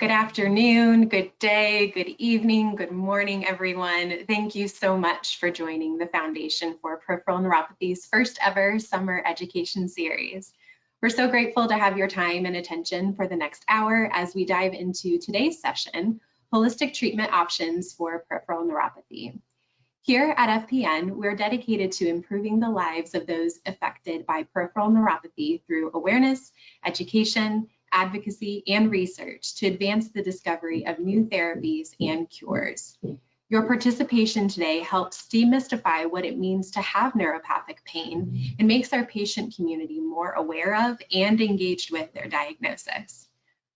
Good afternoon, good day, good evening, good morning, everyone. Thank you so much for joining the Foundation for Peripheral Neuropathy's first ever summer education series. We're so grateful to have your time and attention for the next hour as we dive into today's session, Holistic Treatment Options for Peripheral Neuropathy. Here at FPN, we're dedicated to improving the lives of those affected by peripheral neuropathy through awareness, education, advocacy, and research to advance the discovery of new therapies and cures. Your participation today helps demystify what it means to have neuropathic pain and makes our patient community more aware of and engaged with their diagnosis.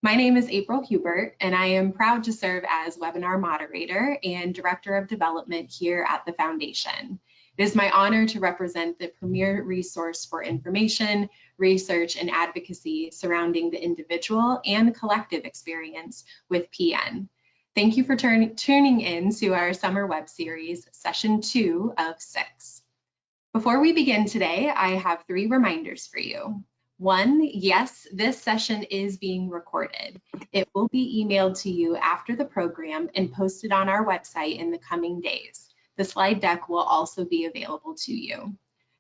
My name is April Hubert, and I am proud to serve as webinar moderator and Director of Development here at the Foundation. It is my honor to represent the premier resource for information, research, and advocacy surrounding the individual and collective experience with PN. Thank you for tuning in to our summer web series, session 2 of 6. Before we begin today, I have 3 reminders for you. 1, yes, this session is being recorded. It will be emailed to you after the program and posted on our website in the coming days. The slide deck will also be available to you.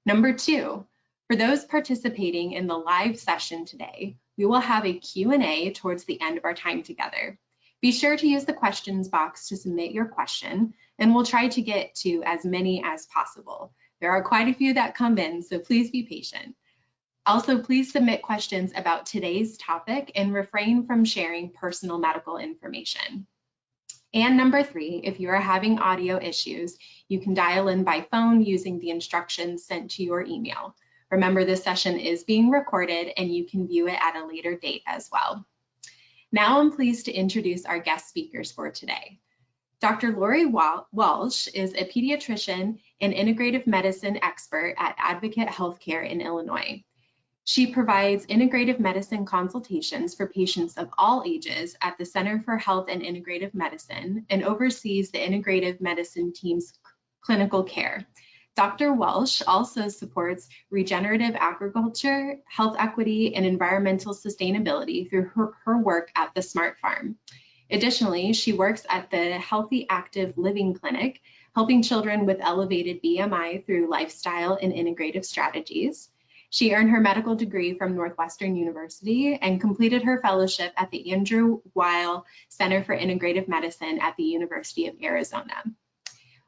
Number 2, for those participating in the live session today, we will have a Q&A towards the end of our time together. Be sure to use the questions box to submit your question, and we'll try to get to as many as possible. There are quite a few that come in, so please be patient. Also, please submit questions about today's topic and refrain from sharing personal medical information. And number 3, if you are having audio issues, you can dial in by phone using the instructions sent to your email. Remember, this session is being recorded and you can view it at a later date as well. Now I'm pleased to introduce our guest speakers for today. Dr. Lori Walsh is a pediatrician and integrative medicine expert at Advocate Healthcare in Illinois. She provides integrative medicine consultations for patients of all ages at the Center for Health and Integrative Medicine and oversees the integrative medicine team's clinical care. Dr. Walsh also supports regenerative agriculture, health equity, and environmental sustainability through her work at the Smart Farm. Additionally, she works at the Healthy Active Living Clinic, helping children with elevated BMI through lifestyle and integrative strategies. She earned her medical degree from Northwestern University and completed her fellowship at the Andrew Weil Center for Integrative Medicine at the University of Arizona.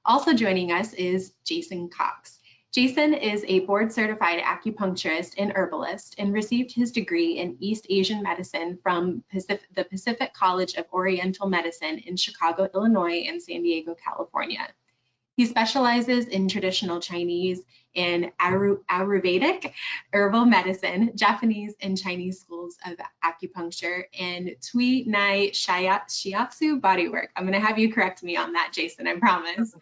Also joining us is Jason Cox. Jason is a board-certified acupuncturist and herbalist and received his degree in East Asian medicine from the Pacific College of Oriental Medicine in Chicago, Illinois, and San Diego, California. He specializes in traditional Chinese and Ayurvedic herbal medicine, Japanese and Chinese schools of acupuncture, and Tui Nai Shiatsu bodywork. I'm going to have you correct me on that, Jason, I promise.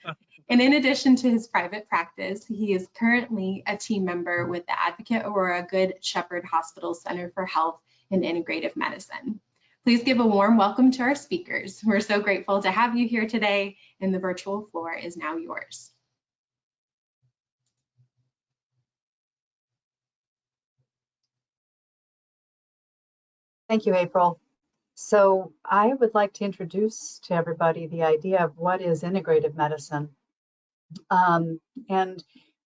And in addition to his private practice, he is currently a team member with the Advocate Aurora Good Shepherd Hospital Center for Health and Integrative Medicine. Please give a warm welcome to our speakers. We're so grateful to have you here today, and the virtual floor is now yours. Thank you, April. So I would like to introduce to everybody the idea of what is integrative medicine. And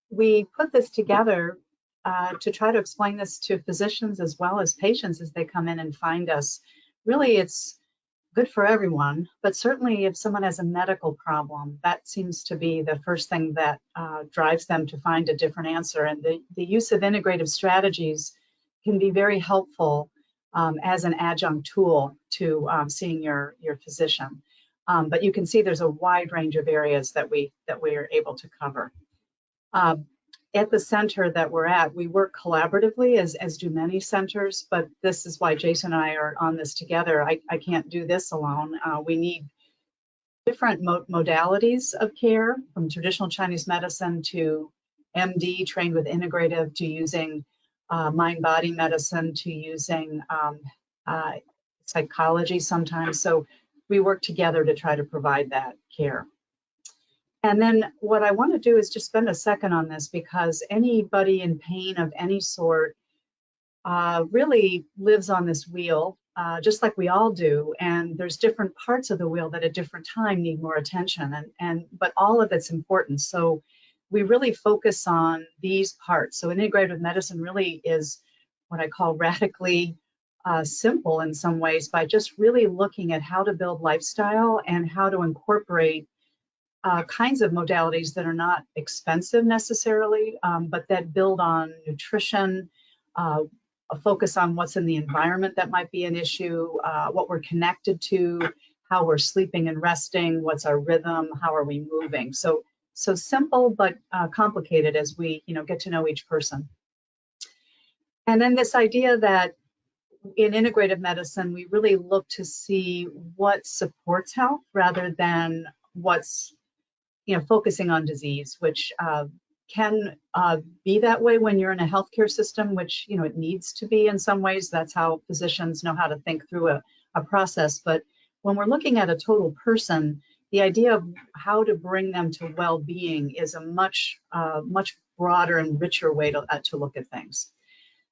we put this together to try to explain this to physicians as well as patients as they come in and find us. Really, it's good for everyone, but certainly if someone has a medical problem, that seems to be the first thing that drives them to find a different answer. And the use of integrative strategies can be very helpful as an adjunct tool to seeing your physician. But you can see there's a wide range of areas that we are able to cover. At the center that we're at, we work collaboratively, as do many centers, but this is why Jason and I are on this together. I can't do this alone. We need different modalities of care, from traditional Chinese medicine to MD, trained with integrative, to using mind-body medicine, to using psychology sometimes. So we work together to try to provide that care. And then what I want to do is just spend a second on this, because anybody in pain of any sort really lives on this wheel just like we all do, and there's different parts of the wheel that at different time need more attention, but all of it's important. So we really focus on these parts. So integrative medicine really is what I call radically simple in some ways, by just really looking at how to build lifestyle and how to incorporate kinds of modalities that are not expensive necessarily, but that build on nutrition, a focus on what's in the environment that might be an issue, what we're connected to, how we're sleeping and resting, what's our rhythm, how are we moving. So simple but complicated as we get to know each person. And then this idea that in integrative medicine, we really look to see what supports health rather than what's focusing on disease, which can be that way when you're in a healthcare system, which it needs to be in some ways. That's how physicians know how to think through a process. But when we're looking at a total person, the idea of how to bring them to well-being is a much broader and richer way to look at things.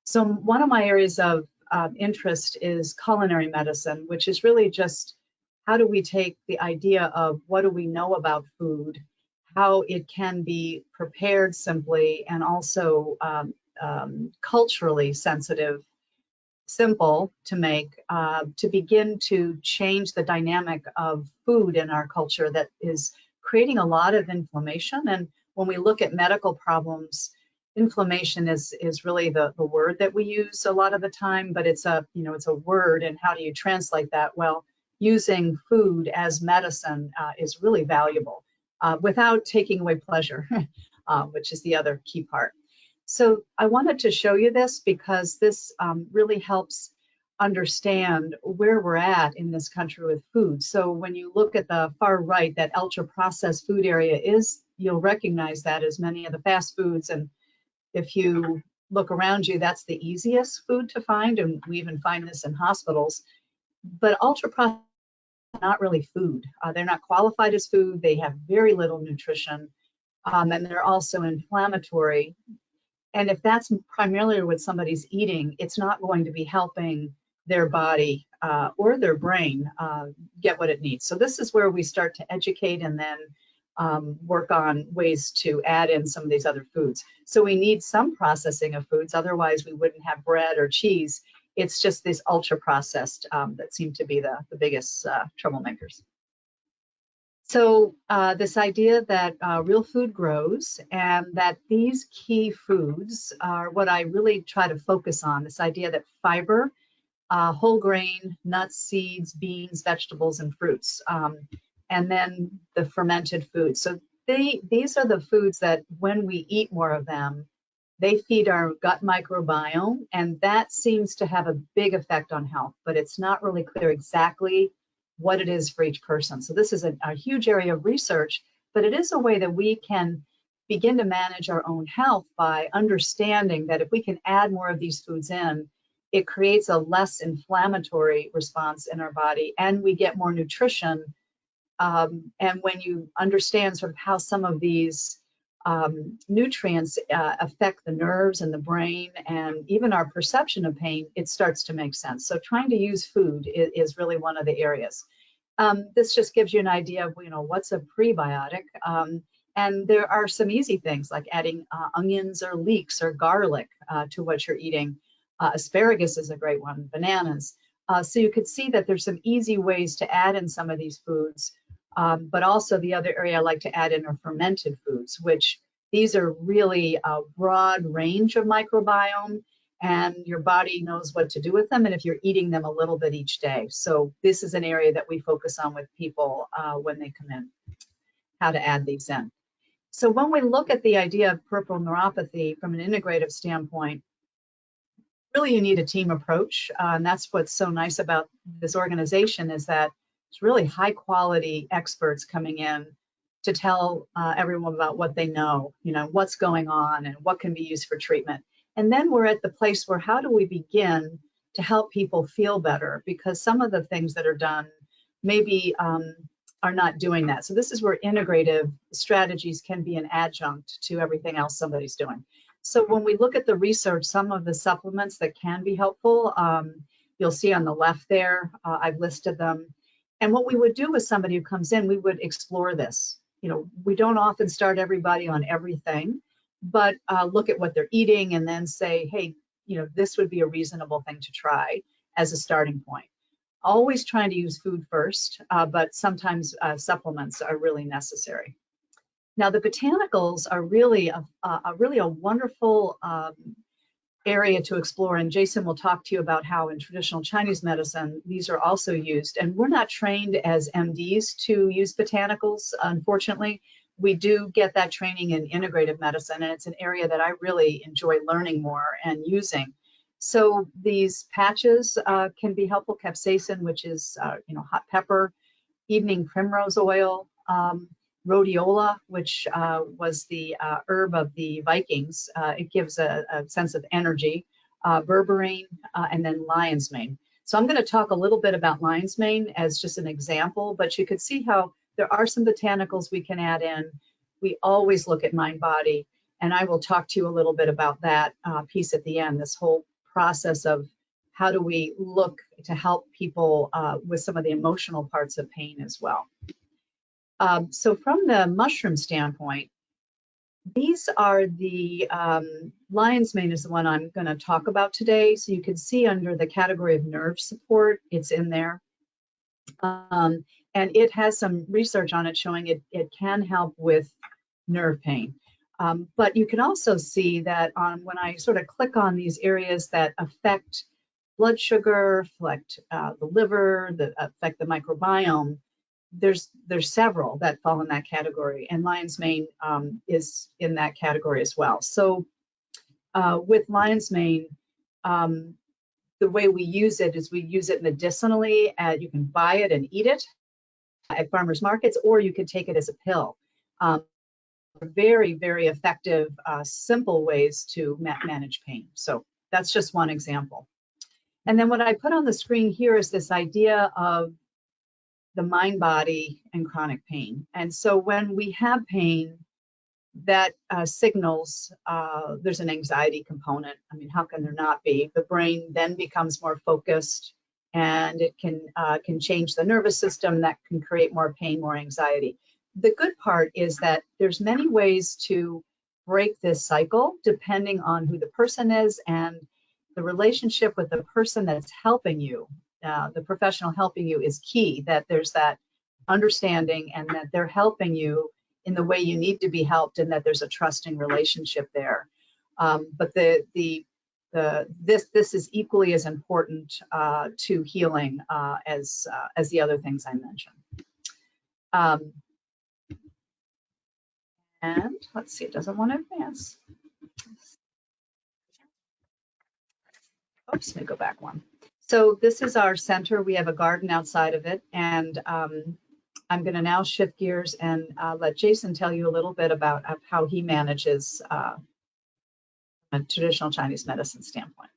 So one of my areas of interest is culinary medicine, which is really just how do we take the idea of what do we know about food, how it can be prepared simply and also culturally sensitive, simple to make, to begin to change the dynamic of food in our culture that is creating a lot of inflammation. And when we look at medical problems, inflammation is really the word that we use a lot of the time, but it's a word, and how do you translate that? Well, using food as medicine is really valuable without taking away pleasure, which is the other key part. So I wanted to show you this because this really helps understand where we're at in this country with food. So when you look at the far right, that ultra processed food area you'll recognize that as many of the fast foods. And if you look around you, that's the easiest food to find. And we even find this in hospitals. But ultra processed are not really food. They're not qualified as food. They have very little nutrition. And they're also inflammatory. And if that's primarily what somebody's eating, it's not going to be helping their body or their brain get what it needs. So this is where we start to educate and then work on ways to add in some of these other foods. So we need some processing of foods, otherwise we wouldn't have bread or cheese. It's just these ultra processed that seem to be the biggest troublemakers. So this idea that real food grows and that these key foods are what I really try to focus on, this idea that fiber, whole grain, nuts, seeds, beans, vegetables, and fruits, and then the fermented foods. So these are the foods that when we eat more of them, they feed our gut microbiome, and that seems to have a big effect on health, but it's not really clear exactly what it is for each person. So this is a huge area of research, but it is a way that we can begin to manage our own health by understanding that if we can add more of these foods in, it creates a less inflammatory response in our body, and we get more nutrition. And when you understand sort of how some of these nutrients affect the nerves and the brain and even our perception of pain, it starts to make sense. So trying to use food is really one of the areas. This just gives you an idea of what's a prebiotic. And there are some easy things like adding onions or leeks or garlic to what you're eating. Asparagus is a great one, bananas. So you could see that there's some easy ways to add in some of these foods. But also the other area I like to add in are fermented foods, which these are really a broad range of microbiome, and your body knows what to do with them, and if you're eating them a little bit each day. So this is an area that we focus on with people when they come in, how to add these in. So when we look at the idea of peripheral neuropathy from an integrative standpoint, really you need a team approach, and that's what's so nice about this organization is that it's really high quality experts coming in to tell everyone about what they know, what's going on and what can be used for treatment. And then we're at the place where how do we begin to help people feel better, because some of the things that are done maybe are not doing that. So this is where integrative strategies can be an adjunct to everything else somebody's doing. So when we look at the research, some of the supplements that can be helpful, You'll see on the left there, I've listed them. And what we would do with somebody who comes in, we would explore this. You know, we don't often start everybody on everything, but look at what they're eating and then say, hey, you know, this would be a reasonable thing to try as a starting point. Always trying to use food first, but sometimes supplements are really necessary. Now, the botanicals are really a wonderful area to explore, and Jason will talk to you about how in traditional Chinese medicine these are also used. And we're not trained as MDs to use botanicals, unfortunately. We do get that training in integrative medicine, and it's an area that I really enjoy learning more and using. So these patches can be helpful. Capsaicin, which is you know, hot pepper, evening primrose oil, rhodiola, which was the herb of the Vikings. It gives a sense of energy. Berberine, and then lion's mane. So I'm going to talk a little bit about lion's mane as just an example, but you could see how there are some botanicals we can add in. We always look at mind-body, and I will talk to you a little bit about that piece at the end, this whole process of how do we look to help people with some of the emotional parts of pain as well. So from the mushroom standpoint, these are the lion's mane is the one I'm going to talk about today. So you can see under the category of nerve support, it's in there. And it has some research on it showing it can help with nerve pain. But you can also see that when I sort of click on these areas that affect blood sugar, affect the liver, that affect the microbiome, there's several that fall in that category, and lion's mane is in that category as well. So with lion's mane, the way we use it is we use it medicinally. You can buy it and eat it at farmers markets, or you can take it as a pill. Very, very effective, simple ways to manage pain. So that's just one example. And then what I put on the screen here is this idea of the mind, body, and chronic pain. And so when we have pain, that signals there's an anxiety component. I mean, how can there not be? The brain then becomes more focused, and it can change the nervous system. That can create more pain, more anxiety. The good part is that there's many ways to break this cycle depending on who the person is and the relationship with the person that's helping you. The professional helping you is key, that there's that understanding and that they're helping you in the way you need to be helped, and that there's a trusting relationship there. But this is equally as important to healing as the other things I mentioned. And let's see, it doesn't want to advance. Oops, let me go back one. So this is our center. We have a garden outside of it, and I'm going to now shift gears and let Jason tell you a little bit about how he manages a traditional Chinese medicine standpoint.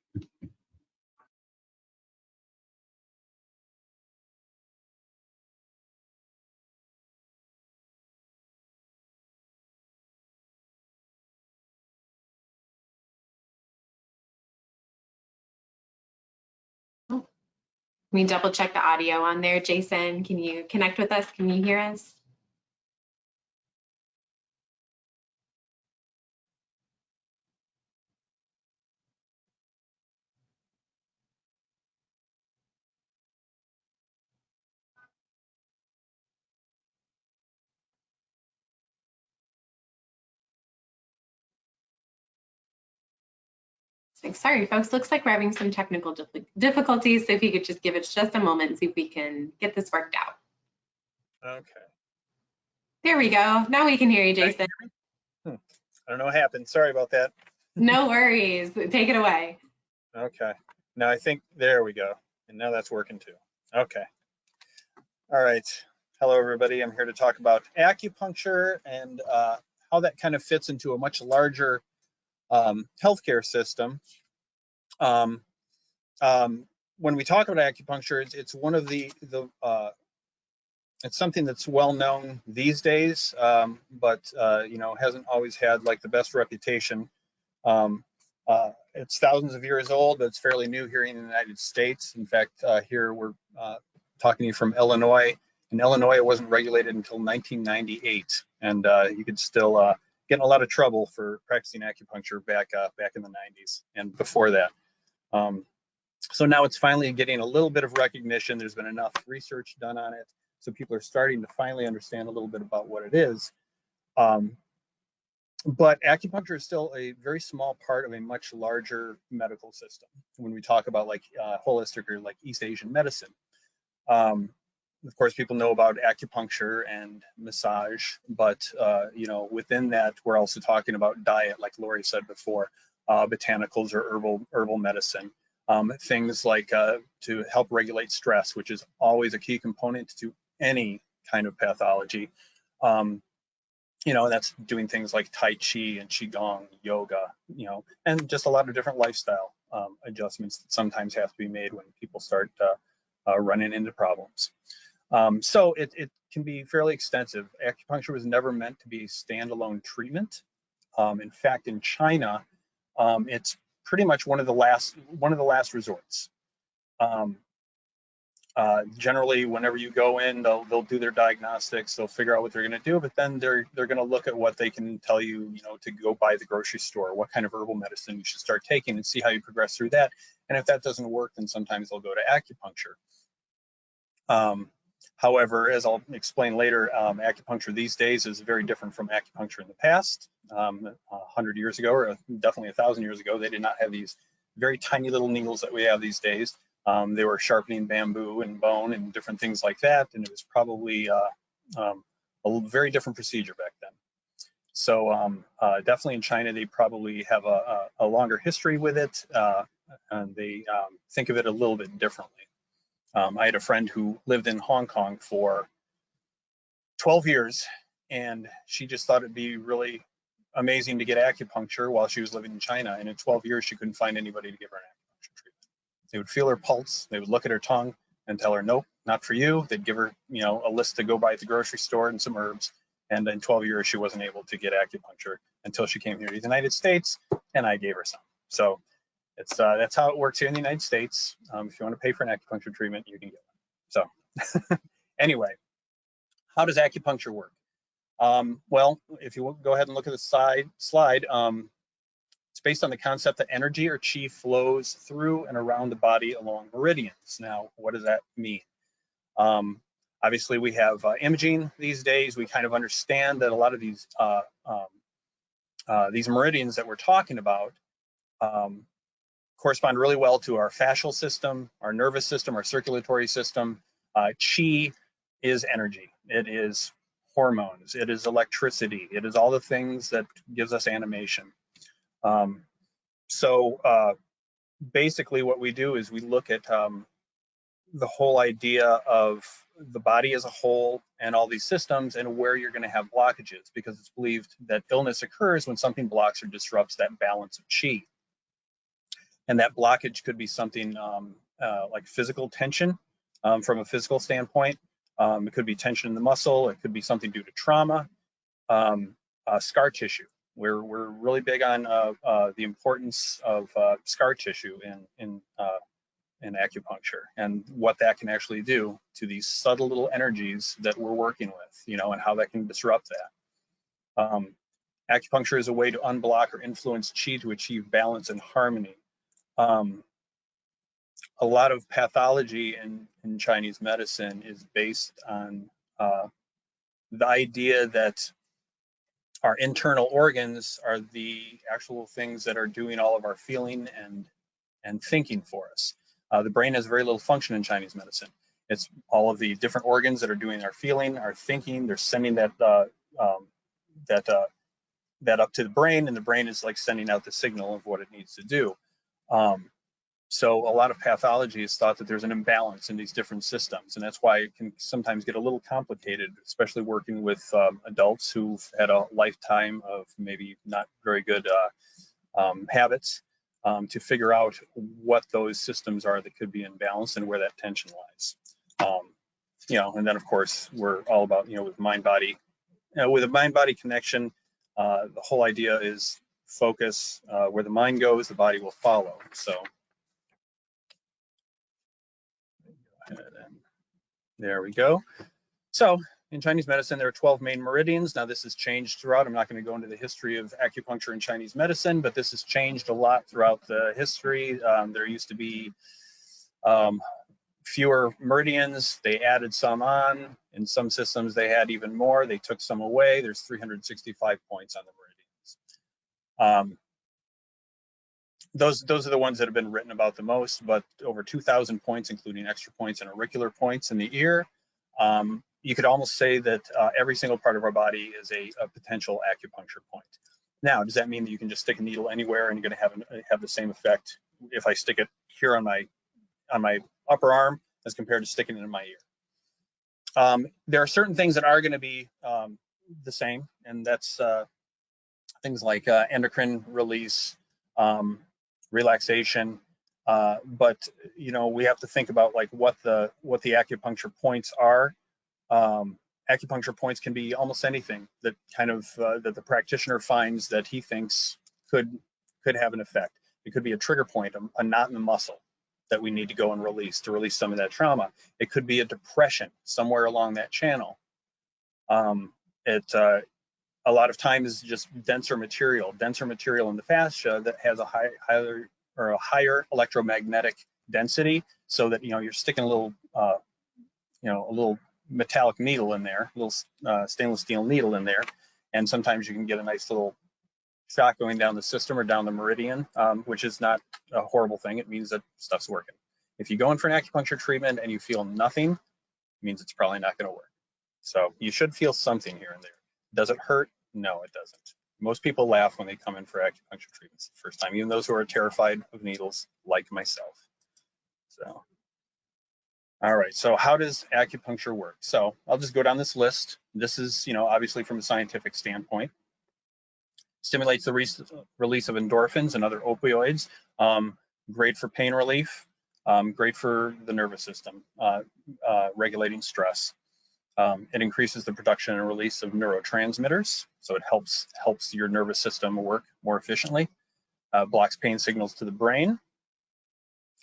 Let me double check the audio on there. Jason, can you connect with us? Can you hear us? Sorry, folks, looks like we're having some technical difficulties. So if you could just give us just a moment and see if we can get this worked out. Okay. There we go. Now we can hear you, Jason. I don't know what happened. Sorry about that. No worries. Take it away. Okay. Now I think, there we go. And now that's working too. Okay. All right. Hello, everybody. I'm here to talk about acupuncture and how that kind of fits into a much larger healthcare system. When we talk about acupuncture, it's one of it's something that's well known these days, but you know, hasn't always had like the best reputation. It's thousands of years old, but it's fairly new here in the United States. In fact, here we're talking to you from Illinois. In Illinois, it wasn't regulated until 1998, and you could still get in a lot of trouble for practicing acupuncture back in the 90s and before that. So now it's finally getting a little bit of recognition. There's been enough research done on it, so people are starting to finally understand a little bit about what it is. But acupuncture is still a very small part of a much larger medical system when we talk about like holistic or like East Asian medicine. Of course, people know about acupuncture and massage, but you know, within that, we're also talking about diet, like Lori said before, botanicals or herbal medicine, things like to help regulate stress, which is always a key component to any kind of pathology. You know, that's doing things like Tai Chi and Qigong, yoga, you know, and just a lot of different lifestyle adjustments that sometimes have to be made when people start running into problems. So it can be fairly extensive. Acupuncture was never meant to be a standalone treatment. In fact, in China, it's pretty much one of the last resorts. Generally, whenever you go in, they'll do their diagnostics, they'll figure out what they're going to do, but then they're going to look at what they can tell you, you know, to go buy at the grocery store, what kind of herbal medicine you should start taking, and see how you progress through that. And if that doesn't work, then sometimes they'll go to acupuncture. However, as I'll explain later, acupuncture these days is very different from acupuncture in the past. 100 years ago, or definitely 1,000 years ago, they did not have these very tiny little needles that we have these days. They were sharpening bamboo and bone and different things like that, and it was probably a very different procedure back then. So definitely in China, they probably have a longer history with it, and they think of it a little bit differently. I had a friend who lived in Hong Kong for 12 years, and she just thought it'd be really amazing to get acupuncture while she was living in China. And in 12 years, she couldn't find anybody to give her an acupuncture treatment. They would feel her pulse, they would look at her tongue and tell her, nope, not for you. They'd give her, you know, a list to go buy at the grocery store and some herbs. And in 12 years, she wasn't able to get acupuncture until she came here to the United States, and I gave her some. So that's how it works here in the United States. If you want to pay for an acupuncture treatment, you can get one. So anyway, how does acupuncture work? Well, if you go ahead and look at the slide, it's based on the concept that energy or chi flows through and around the body along meridians. Now, what does that mean? Obviously, we have imaging these days. We kind of understand that a lot of these meridians that we're talking about correspond really well to our fascial system, our nervous system, our circulatory system. Chi is energy. It is hormones. It is electricity. It is all the things that gives us animation. So basically what we do is we look at the whole idea of the body as a whole and all these systems and where you're going to have blockages, because it's believed that illness occurs when something blocks or disrupts that balance of chi. And that blockage could be something like physical tension from a physical standpoint. It could be tension in the muscle. It could be something due to trauma, scar tissue. We're really big on the importance of scar tissue in acupuncture and what that can actually do to these subtle little energies that we're working with, you know, and how that can disrupt that. Acupuncture is a way to unblock or influence chi to achieve balance and harmony. A lot of pathology in Chinese medicine is based on the idea that our internal organs are the actual things that are doing all of our feeling and thinking for us. The brain has very little function in Chinese medicine. It's all of the different organs that are doing our feeling, our thinking. They're sending that up to the brain, and the brain is like sending out the signal of what it needs to do. So a lot of pathology is thought that there's an imbalance in these different systems, and that's why it can sometimes get a little complicated, especially working with adults who've had a lifetime of maybe not very good habits, to figure out what those systems are that could be imbalanced and where that tension lies. You know, and then of course we're all about, you know, with mind-body, with a mind-body connection. The whole idea is focus. Where the mind goes, the body will follow. So go ahead and there we go. So in Chinese medicine, there are 12 main meridians. Now this has changed throughout. I'm not going to go into the history of acupuncture in Chinese medicine, but this has changed a lot throughout the history. There used to be fewer meridians. They added some on. In some systems, they had even more. They took some away. There's 365 points on the meridians. Those are the ones that have been written about the most, but over 2,000 points, including extra points and auricular points in the ear. You could almost say that every single part of our body is a potential acupuncture point. Now, does that mean that you can just stick a needle anywhere and you're going to have the same effect if I stick it here on my upper arm as compared to sticking it in my ear? There are certain things that are going to be the same, and that's things like endocrine release, relaxation, but we have to think about like what the acupuncture points are. Acupuncture points can be almost anything that kind of that the practitioner finds that he thinks could have an effect. It could be a trigger point, a knot in the muscle that we need to go and release to release some of that trauma. It could be a depression somewhere along that channel. A lot of times just denser material in the fascia that has a higher electromagnetic density, so that you're sticking a little metallic needle in there, a little stainless steel needle in there, and sometimes you can get a nice little shock going down the system or down the meridian, which is not a horrible thing. It means that stuff's working. If you go in for an acupuncture treatment and you feel nothing, it means it's probably not going to work. So you should feel something here and there. Does it hurt? No, it doesn't. Most people laugh when they come in for acupuncture treatments the first time, even those who are terrified of needles, like myself. So, all right, so how does acupuncture work? So I'll just go down this list. This is, obviously from a scientific standpoint. Stimulates the release of endorphins and other opioids. Great for pain relief. Great for the nervous system, regulating stress. It increases the production and release of neurotransmitters, so it helps your nervous system work more efficiently. Blocks pain signals to the brain.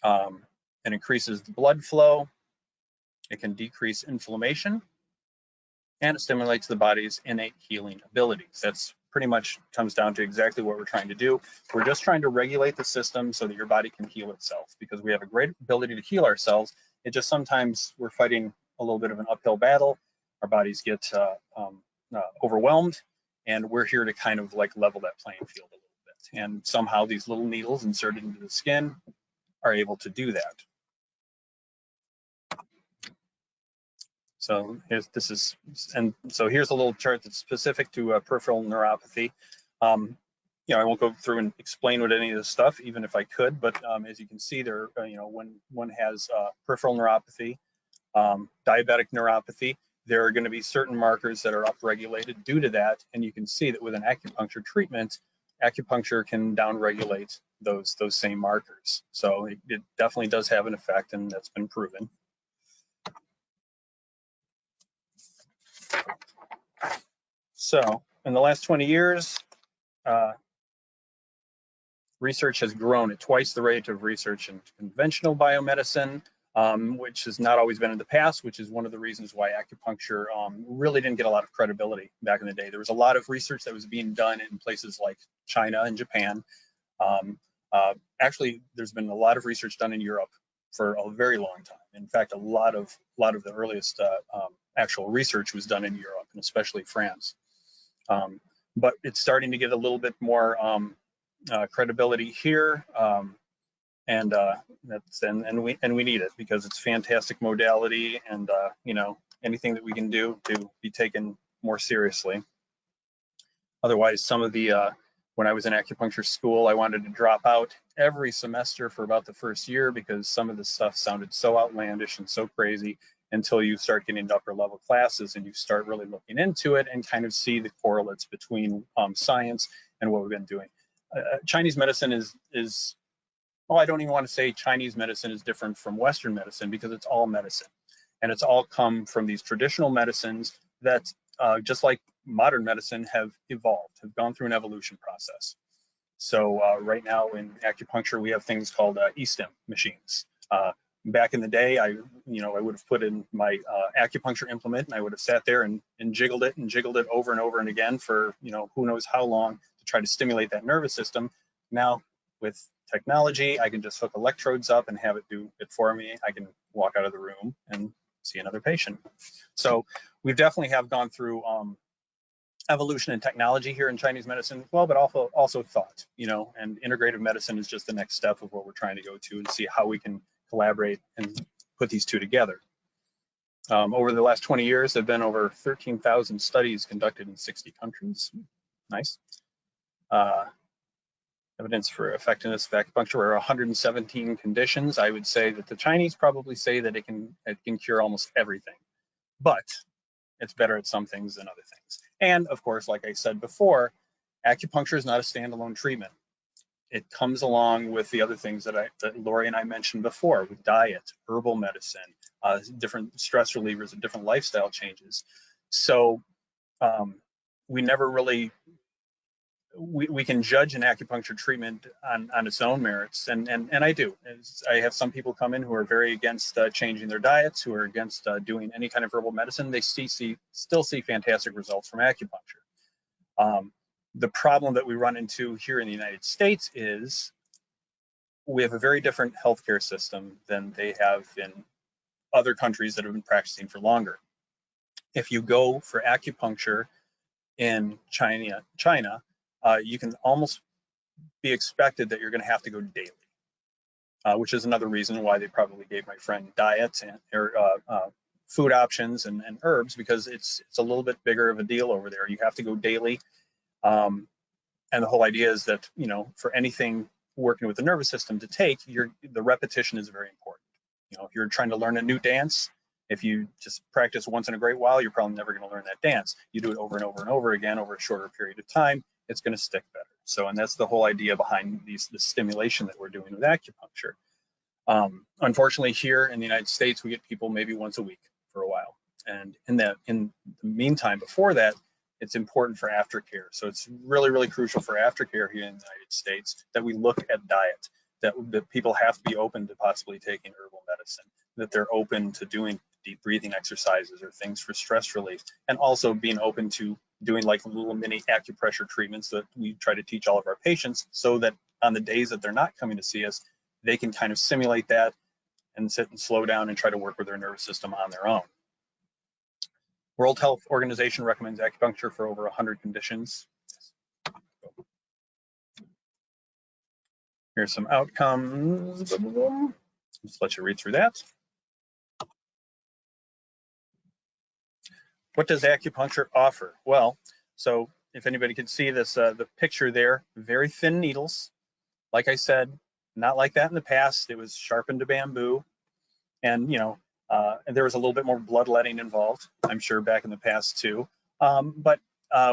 It increases the blood flow. It can decrease inflammation, and it stimulates the body's innate healing abilities. That's pretty much comes down to exactly what we're trying to do. We're just trying to regulate the system so that your body can heal itself, because we have a great ability to heal ourselves. It just sometimes we're fighting a little bit of an uphill battle. Our bodies get overwhelmed, and we're here to kind of like level that playing field a little bit. And somehow these little needles inserted into the skin are able to do that. So here's a little chart that's specific to peripheral neuropathy. I won't go through and explain what any of this stuff, even if I could, but as you can see there, when one has peripheral neuropathy, diabetic neuropathy, there are going to be certain markers that are upregulated due to that, and you can see that with an acupuncture treatment, acupuncture can downregulate those same markers. So it definitely does have an effect, and that's been proven. So in the last 20 years, research has grown at twice the rate of research in conventional biomedicine, which has not always been in the past, which is one of the reasons why acupuncture really didn't get a lot of credibility back in the day. There was a lot of research that was being done in places like China and Japan. Actually, there's been a lot of research done in Europe for a very long time. In fact, a lot of the earliest actual research was done in Europe, and especially France. But it's starting to get a little bit more credibility here, and we need it, because it's fantastic modality, and anything that we can do to be taken more seriously. Otherwise, some of the when I was in acupuncture school, I wanted to drop out every semester for about the first year, because some of the stuff sounded so outlandish and so crazy, until you start getting into upper level classes and you start really looking into it and kind of see the correlates between science and what we've been doing. Chinese medicine is, well, I don't even want to say Chinese medicine is different from Western medicine, because it's all medicine. And it's all come from these traditional medicines that, just like modern medicine, have evolved, have gone through an evolution process. So right now in acupuncture, we have things called e-stim machines. Back in the day, I would have put in my acupuncture implement and I would have sat there and jiggled it over and over and again for, who knows how long to try to stimulate that nervous system. Now with technology, I can just hook electrodes up and have it do it for me. I can walk out of the room and see another patient. So we definitely have gone through evolution in technology here in Chinese medicine, well, but also thought, and integrative medicine is just the next step of what we're trying to go to and see how we can collaborate and put these two together. Over the last 20 years, there have been over 13,000 studies conducted in 60 countries. Nice. Evidence for effectiveness of acupuncture are 117 conditions. I would say that the Chinese probably say that it can cure almost everything, but it's better at some things than other things. And of course, like I said before, acupuncture is not a standalone treatment. It comes along with the other things that Lori and I mentioned before, with diet, herbal medicine, different stress relievers, and different lifestyle changes. So we never really, we can judge an acupuncture treatment on its own merits, and I do. I have some people come in who are very against changing their diets, who are against doing any kind of herbal medicine. They still see fantastic results from acupuncture. The problem that we run into here in the United States is we have a very different healthcare system than they have in other countries that have been practicing for longer. If you go for acupuncture in China, you can almost be expected that you're going to have to go daily, which is another reason why they probably gave my friend diet or food options and herbs, because it's a little bit bigger of a deal over there. You have to go daily. And the whole idea is that, for anything working with the nervous system to take, the repetition is very important. If you're trying to learn a new dance, if you just practice once in a great while, you're probably never going to learn that dance. You do it over and over and over again over a shorter period of time, it's going to stick better. So, and that's the whole idea behind the stimulation that we're doing with acupuncture. Unfortunately, here in the United States, we get people maybe once a week for a while. And in the meantime, before that, it's important for aftercare. So it's really, really crucial for aftercare here in the United States that we look at diet, that people have to be open to possibly taking herbal medicine, that they're open to doing deep breathing exercises or things for stress relief, and also being open to doing like little mini acupressure treatments that we try to teach all of our patients, so that on the days that they're not coming to see us, they can kind of simulate that and sit and slow down and try to work with their nervous system on their own. World Health Organization recommends acupuncture for over 100 conditions. Here's some outcomes. Just let you read through that. What does acupuncture offer? Well, so if anybody can see this, the picture there, very thin needles. Like I said, not like that in the past. It was sharpened to bamboo, and and there was a little bit more bloodletting involved, I'm sure, back in the past too. But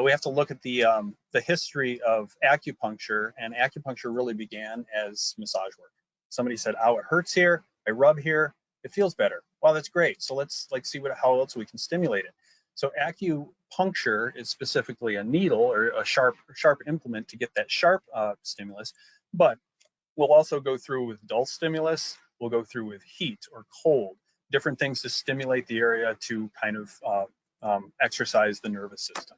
we have to look at the history of acupuncture, and acupuncture really began as massage work. Somebody said, "Oh, it hurts here. I rub here. It feels better." Well, that's great. So let's see how else we can stimulate it. So acupuncture is specifically a needle or a sharp implement to get that sharp stimulus, but we'll also go through with dull stimulus. We'll go through with heat or cold, different things to stimulate the area to kind of exercise the nervous system.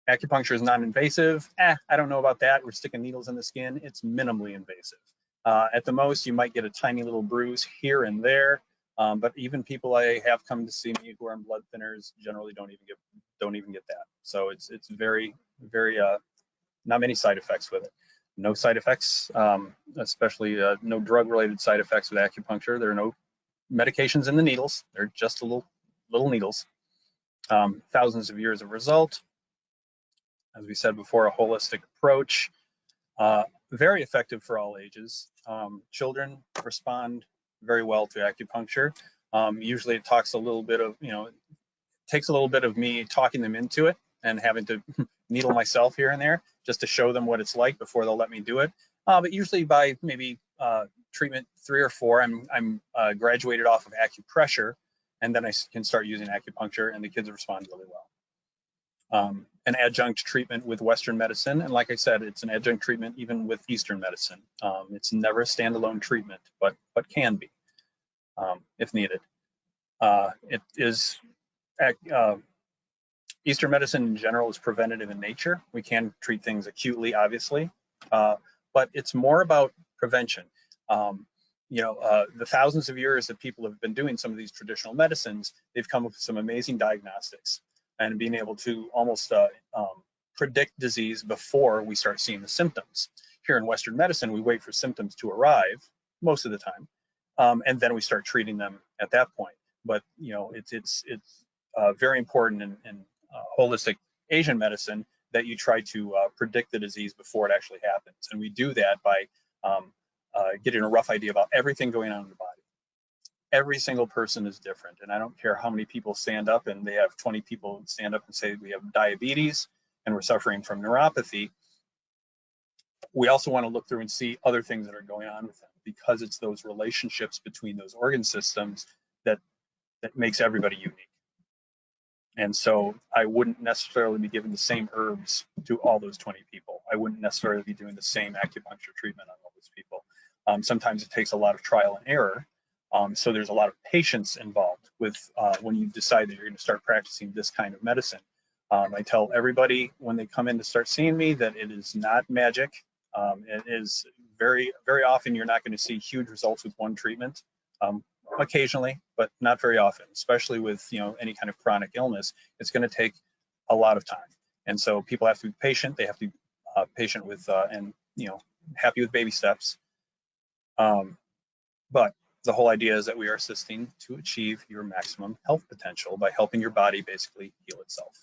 Acupuncture is non-invasive. I don't know about that. We're sticking needles in the skin. It's minimally invasive. At the most, you might get a tiny little bruise here and there. But even people I have come to see me who are on blood thinners generally don't even get that. So it's very, very not many side effects with it. No side effects, especially no drug-related side effects with acupuncture. There are no medications in the needles. They're just little needles. Thousands of years of result. As we said before, a holistic approach. Very effective for all ages. Children respond very well to acupuncture. Usually it takes a little bit of me talking them into it and having to needle myself here and there just to show them what it's like before they'll let me do it. But usually by maybe treatment 3 or 4, I'm graduated off of acupressure, and then I can start using acupuncture, and the kids respond really well. an adjunct treatment with Western medicine. And like I said, it's an adjunct treatment even with Eastern medicine. It's never a standalone treatment, but can be if needed. It is Eastern medicine in general is preventative in nature. We can treat things acutely, obviously, but it's more about prevention. The thousands of years that people have been doing some of these traditional medicines, they've come up with some amazing diagnostics and being able to almost predict disease before we start seeing the symptoms. Here in Western medicine, we wait for symptoms to arrive most of the time, and then we start treating them at that point. But it's very important in holistic Asian medicine that you try to predict the disease before it actually happens, and we do that by getting a rough idea about everything going on in the body. Every single person is different, and I don't care how many people stand up, and they have 20 people stand up and say we have diabetes and we're suffering from neuropathy. We also want to look through and see other things that are going on with them, because it's those relationships between those organ systems that makes everybody unique. And so I wouldn't necessarily be giving the same herbs to all those 20 people. I wouldn't necessarily be doing the same acupuncture treatment on all those people. Sometimes it takes a lot of trial and error. So there's a lot of patience involved with when you decide that you're going to start practicing this kind of medicine. I tell everybody when they come in to start seeing me that it is not magic. It is very, very often you're not going to see huge results with one treatment. Occasionally, but not very often, especially with any kind of chronic illness. It's going to take a lot of time, and so people have to be patient. They have to be patient with and happy with baby steps. But the whole idea is that we are assisting to achieve your maximum health potential by helping your body basically heal itself.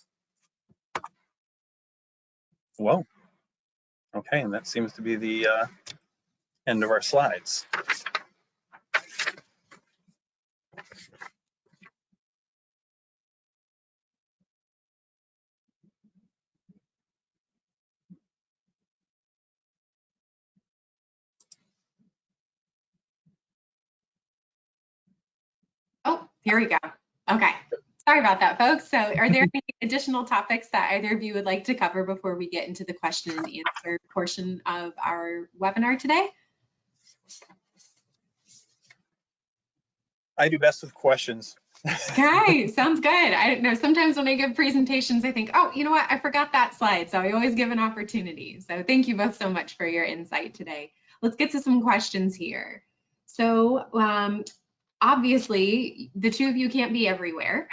Whoa. Okay, and that seems to be the end of our slides. Oh, here we go. Okay. Sorry about that, folks. So are there any additional topics that either of you would like to cover before we get into the question and answer portion of our webinar today? I do best with questions. Okay, sounds good. I don't know, sometimes when I give presentations, I think, oh, you know what, I forgot that slide. So I always give an opportunity. So thank you both so much for your insight today. Let's get to some questions here. So obviously, the two of you can't be everywhere.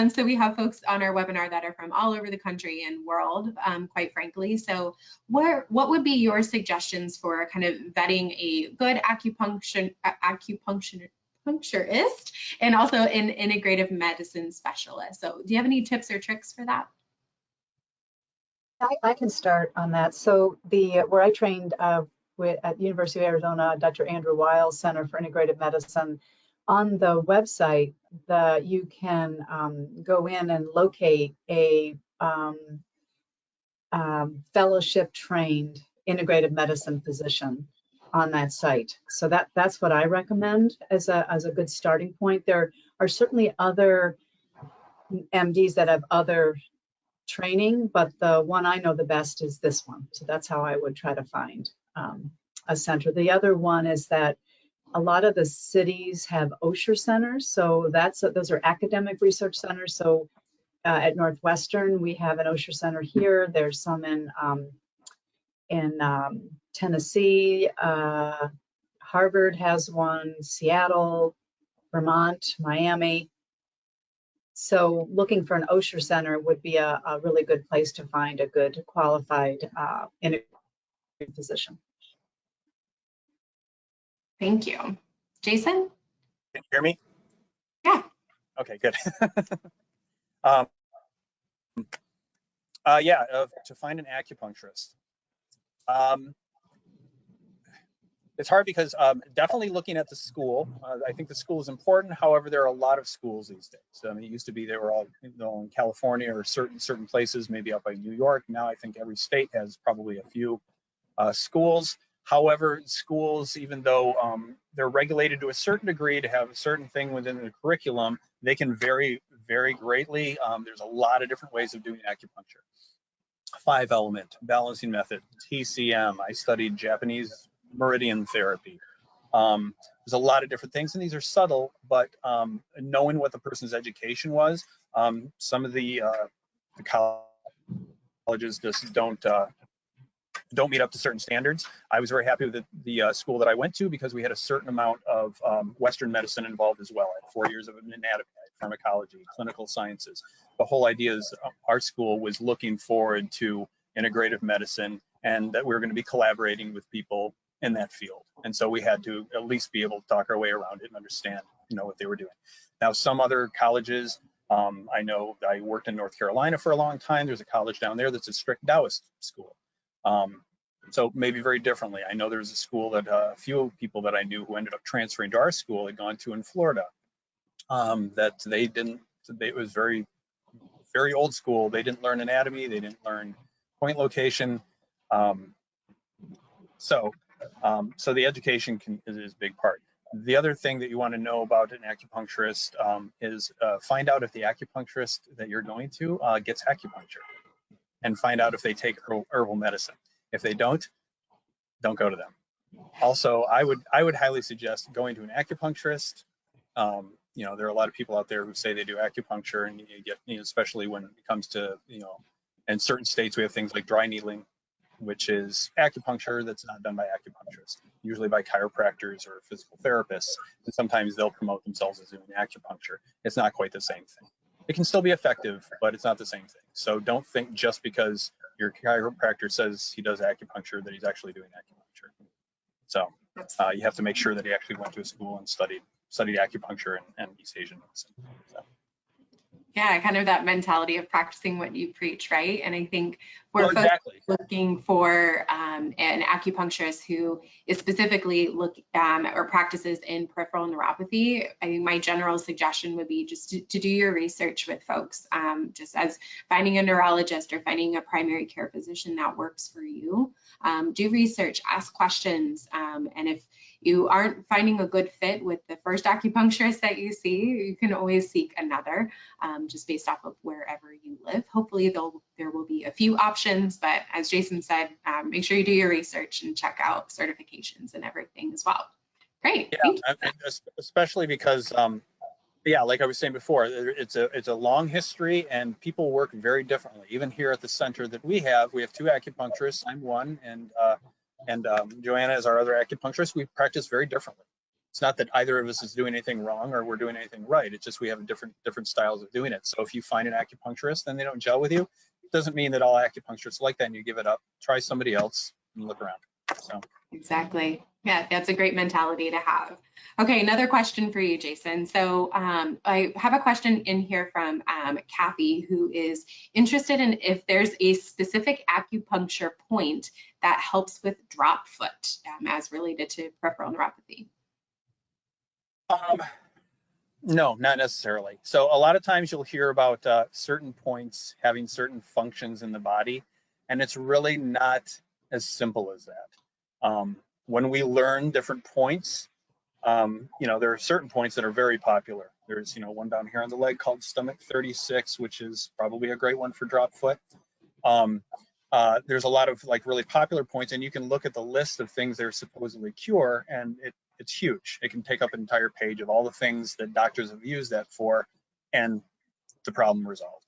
So we have folks on our webinar that are from all over the country and world, quite frankly. So what would be your suggestions for kind of vetting a good acupuncturist and also an integrative medicine specialist? So do you have any tips or tricks for that? I can start on that. So where I trained at the University of Arizona, Dr. Andrew Weil Center for Integrative Medicine, on the website, you can go in and locate a fellowship-trained integrative medicine physician on that site. So that's what I recommend as a good starting point. There are certainly other MDs that have other training, but the one I know the best is this one. So that's how I would try to find a center. The other one is that a lot of the cities have Osher centers. So those are academic research centers. So at Northwestern, we have an Osher center here. There's some in Tennessee. Harvard has one, Seattle, Vermont, Miami. So looking for an Osher center would be a really good place to find a good qualified integrative physician. Thank you. Jason? Can you hear me? Yeah. Okay, good. To find an acupuncturist. It's hard because definitely looking at the school. I think the school is important. However, there are a lot of schools these days. I mean, it used to be they were all in California or certain places, maybe up by New York. Now I think every state has probably a few schools. However, schools, even though they're regulated to a certain degree to have a certain thing within the curriculum, they can vary vary greatly. There's a lot of different ways of doing acupuncture. 5-element, balancing method, TCM. I studied Japanese meridian therapy. There's a lot of different things, and these are subtle, but knowing what the person's education was, some of the colleges just don't meet up to certain standards. I was very happy with the school that I went to because we had a certain amount of Western medicine involved as well. I had 4 years of anatomy, pharmacology, clinical sciences. The whole idea is our school was looking forward to integrative medicine and that we were going to be collaborating with people in that field. And so we had to at least be able to talk our way around it and understand, what they were doing. Now, some other colleges, I know I worked in North Carolina for a long time. There's a college down there that's a strict Taoist school. So maybe very differently. I know there's a school that a few people that I knew who ended up transferring to our school had gone to in Florida, that they didn't, it was very, very old school. They didn't learn anatomy. They didn't learn point location. So the education is a big part. The other thing that you want to know about an acupuncturist is find out if the acupuncturist that you're going to gets acupuncture, and find out if they take herbal medicine. If they don't go to them. Also, I would highly suggest going to an acupuncturist. There are a lot of people out there who say they do acupuncture, and you get, especially when it comes to, in certain states we have things like dry needling, which is acupuncture that's not done by acupuncturists, usually by chiropractors or physical therapists, and sometimes they'll promote themselves as doing acupuncture. It's not quite the same thing. It can still be effective, but it's not the same thing. So don't think just because your chiropractor says he does acupuncture that he's actually doing acupuncture. So you have to make sure that he actually went to a school and studied acupuncture and East Asian medicine. So. Yeah, kind of that mentality of practicing what you preach, right? And I think we're exactly looking for an acupuncturist who is specifically or practices in peripheral neuropathy. I think my general suggestion would be just to do your research with folks, just as finding a neurologist or finding a primary care physician that works for you. Do research, ask questions, and if you aren't finding a good fit with the first acupuncturist that you see, you can always seek another, just based off of wherever you live. Hopefully there will be a few options, but as Jason said, make sure you do your research and check out certifications and everything as well. Great. Yeah, especially because, like I was saying before, it's a long history and people work very differently. Even here at the center that we have 2 acupuncturists. I'm one, and Joanna is our other acupuncturist. We practice very differently. It's not that either of us is doing anything wrong or we're doing anything right. It's just we have different styles of doing it. So if you find an acupuncturist and they don't gel with you, it doesn't mean that all acupuncturists are like that and you give it up. Try somebody else and look around. So. Exactly. Yeah, that's a great mentality to have. Okay, another question for you, Jason. So I have a question in here from Kathy, who is interested in if there's a specific acupuncture point that helps with drop foot as related to peripheral neuropathy. No, not necessarily. So a lot of times you'll hear about certain points having certain functions in the body, and it's really not as simple as that. When we learn different points, there are certain points that are very popular. There's, one down here on the leg called stomach 36, which is probably a great one for drop foot. There's a lot of really popular points, and you can look at the list of things they're supposedly cure, and it's huge. It can take up an entire page of all the things that doctors have used that for, and the problem resolved.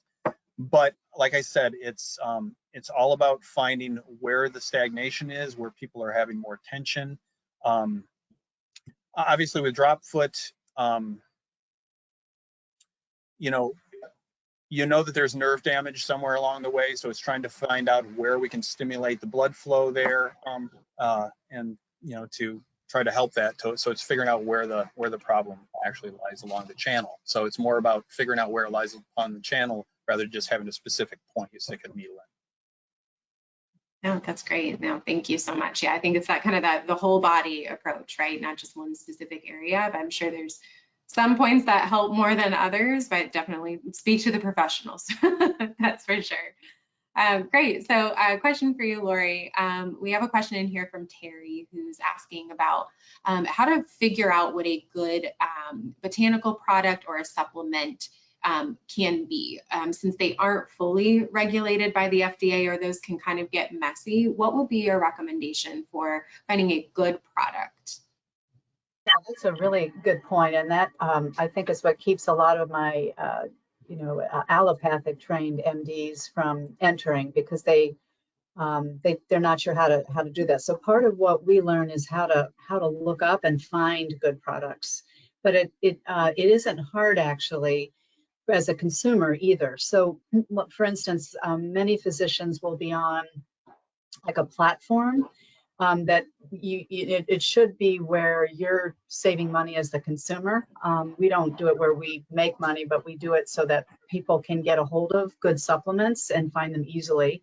But like I said, it's all about finding where the stagnation is, where people are having more tension. Obviously with drop foot, you know that there's nerve damage somewhere along the way, so it's trying to find out where we can stimulate the blood flow there, and to try to help that. So it's figuring out where the problem actually lies along the channel. So it's more about figuring out where it lies on the channel rather than just having a specific point you stick a needle in. No, that's great. No, thank you so much. Yeah, I think it's that kind of the whole body approach, right? Not just one specific area, but I'm sure there's some points that help more than others, but definitely speak to the professionals. That's for sure. Great. So a question for you, Lori. We have a question in here from Terry, who's asking about how to figure out what a good botanical product or a supplement can be. Since they aren't fully regulated by the FDA, or those can kind of get messy, what would be your recommendation for finding a good product? Yeah, that's a really good point, and that I think is what keeps a lot of my allopathic trained MDs from entering, because they're not sure how to do that. So part of what we learn is how to look up and find good products, but it isn't hard actually as a consumer either. So for instance, many physicians will be on like a platform that it should be where you're saving money as the consumer. We don't do it where we make money, but we do it so that people can get a hold of good supplements and find them easily.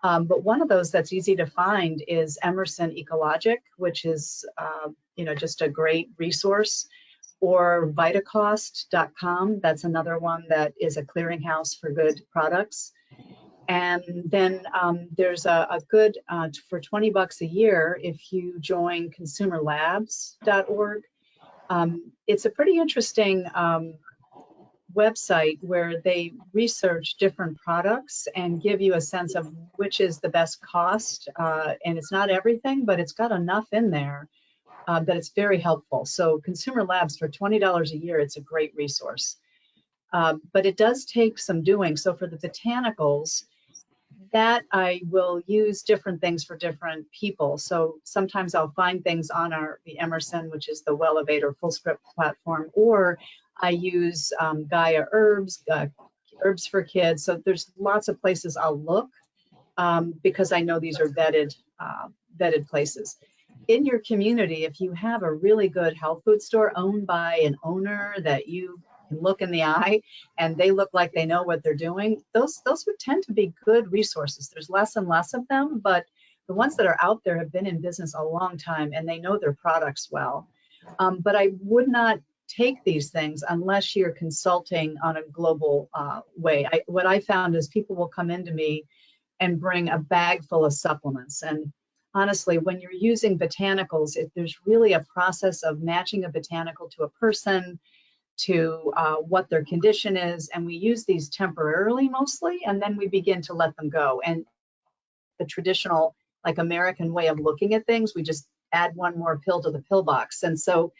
But one of those that's easy to find is Emerson Ecologic, which is just a great resource, or Vitacost.com. That's another one that is a clearinghouse for good products. And then there's a good, for $20 a year, if you join consumerlabs.org. It's a pretty interesting website where they research different products and give you a sense of which is the best cost. And it's not everything, but it's got enough in there that it's very helpful. So Consumer Labs, for $20 a year, it's a great resource. But it does take some doing. So for the botanicals, that I will use different things for different people. So sometimes I'll find things on the Emerson, which is the Alleviate or Full Script platform, or I use Gaia Herbs, Herbs for Kids. So there's lots of places I'll look because I know these are vetted places. In your community, if you have a really good health food store owned by an owner that you can look in the eye and they look like they know what they're doing, those would tend to be good resources. There's less and less of them, but the ones that are out there have been in business a long time and they know their products well. But I would not take these things unless you're consulting on a global way. What I found is people will come into me and bring a bag full of supplements. And honestly, when you're using botanicals, there's really a process of matching a botanical to a person, to what their condition is, and we use these temporarily mostly, and then we begin to let them go. And the traditional, like American way of looking at things, we just add one more pill to the pill box. And so,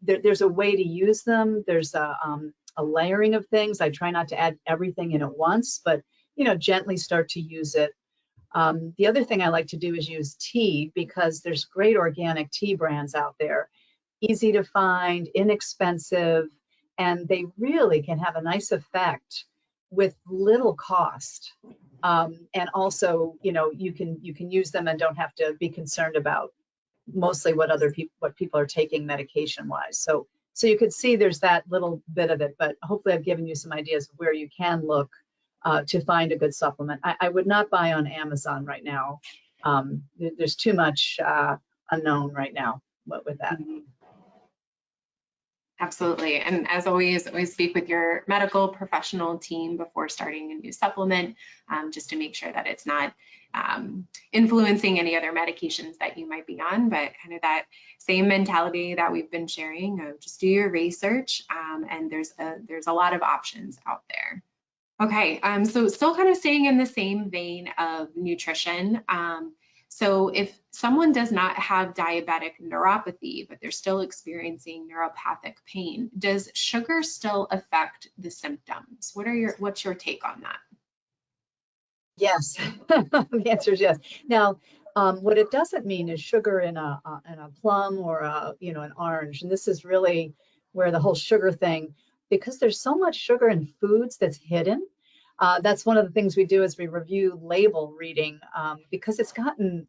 there's a way to use them. There's a layering of things. I try not to add everything in at once, but gently start to use it. The other thing I like to do is use tea, because there's great organic tea brands out there. Easy to find, inexpensive, and they really can have a nice effect with little cost. And also, you can use them and don't have to be concerned about mostly what people are taking medication wise. So you could see there's that little bit of it, but hopefully I've given you some ideas of where you can look to find a good supplement. I would not buy on Amazon right now. There's too much unknown right now with that. Absolutely. And as always speak with your medical professional team before starting a new supplement, just to make sure that it's not influencing any other medications that you might be on. But kind of that same mentality that we've been sharing of just do your research, and there's a lot of options out there. Okay, so still kind of staying in the same vein of nutrition. So if someone does not have diabetic neuropathy, but they're still experiencing neuropathic pain, does sugar still affect the symptoms? What's your take on that? Yes, the answer is yes. Now, what it doesn't mean is sugar in a plum or an orange, and this is really where the whole sugar thing, because there's so much sugar in foods that's hidden. That's one of the things we do is we review label reading, because it's gotten